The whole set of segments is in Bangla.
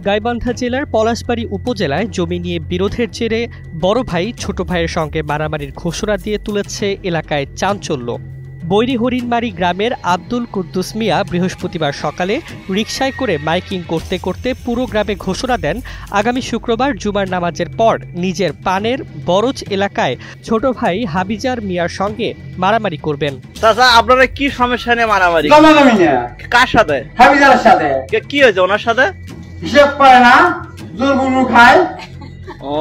গাইবান্ধা জেলার পলাশবাড়ী উপজেলায় জমি নিয়ে বিরোধের জেরে বড় ভাই ছোট ভাইয়ের সঙ্গে মারামারির ঘোষণা দিয়ে তুলেছে এলাকায় চাঞ্চল্য। বৈরী হরিণমারি গ্রামের আব্দুল কুদ্দুস মিয়া বৃহস্পতিবার সকালে রিকশায় করে মাইকিং করতে করতে পুরো গ্রামে ঘোষণা দেন আগামী শুক্রবার জুমার নামাজের পর নিজের পানের বরজ এলাকায় ছোট ভাই হাবিজার মিয়ার সঙ্গে মারামারি করবেন। চাচা, আপনারা কি সমস্যা নিয়ে মারামারি? কার সাথে? হাবিজারের সাথে। কি হয়েছে ওনার সাথে? হিসেব করে না, জোরবুনু খায়। ও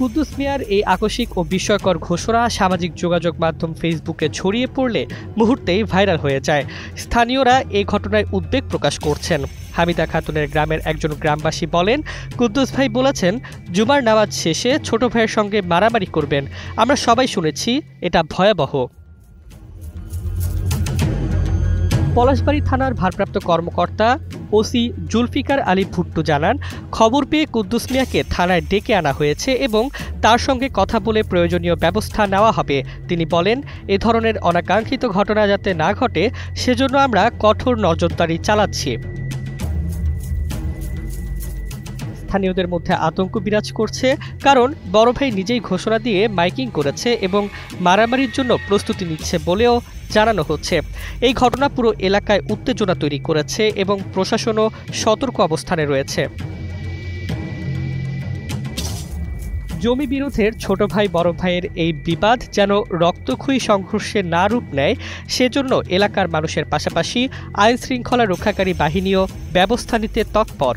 কুদ্দুস মিয়ার এই আকস্মিক ও বিস্ময়কর ঘোষণা সামাজিক যোগাযোগ মাধ্যম ফেসবুকে ছড়িয়ে পড়লে মুহূর্তেই ভাইরাল হয়ে যায়। স্থানীয়রা এই ঘটনায় উদ্বেগ প্রকাশ করছেন। হামিদা খাতুনের গ্রামের একজন গ্রামবাসী বলেন, কুদ্দুস ভাই বলেছেন জুমার নামাজ শেষে ছোট ভাইয়ের সঙ্গে মারামারি করবেন। আমরা সবাই শুনেছি, এটা ভয়াবহ। পলাশবাড়ী থানার ভারপ্রাপ্ত কর্মকর্তা ওসি জুলফিকার আলী ভুট্টু জানান, খবর পেয়ে কুদ্দুস মিয়াকে থানায় ডেকে আনা হয়েছে এবং তার সঙ্গে কথা বলে প্রয়োজনীয় ব্যবস্থা নেওয়া হবে। তিনি বলেন, এ ধরনের অনাকাঙ্ক্ষিত ঘটনা যাতে না ঘটে সেজন্য আমরা কঠোর নজরদারি চালাচ্ছি। স্থানীয়দের মধ্যে আতঙ্ক বিরাজ করছে, কারণ বড় ভাই নিজেই ঘোষণা দিয়ে মাইকিং করেছে এবং মারামারির জন্য প্রস্তুতি নিচ্ছে বলেও জানানো হচ্ছে। এই ঘটনা পুরো এলাকায় উত্তেজনা তৈরি করেছে এবং প্রশাসনও সতর্ক অবস্থানে রয়েছে। জমি বিরোধের ছোট ভাই বড় ভাইয়ের এই বিবাদ যেন রক্তক্ষয়ী সংঘর্ষে না রূপ নেয় সেজন্য এলাকার মানুষের পাশাপাশি আইন শৃঙ্খলা রক্ষাকারী বাহিনীও ব্যবস্থা নিতে তৎপর।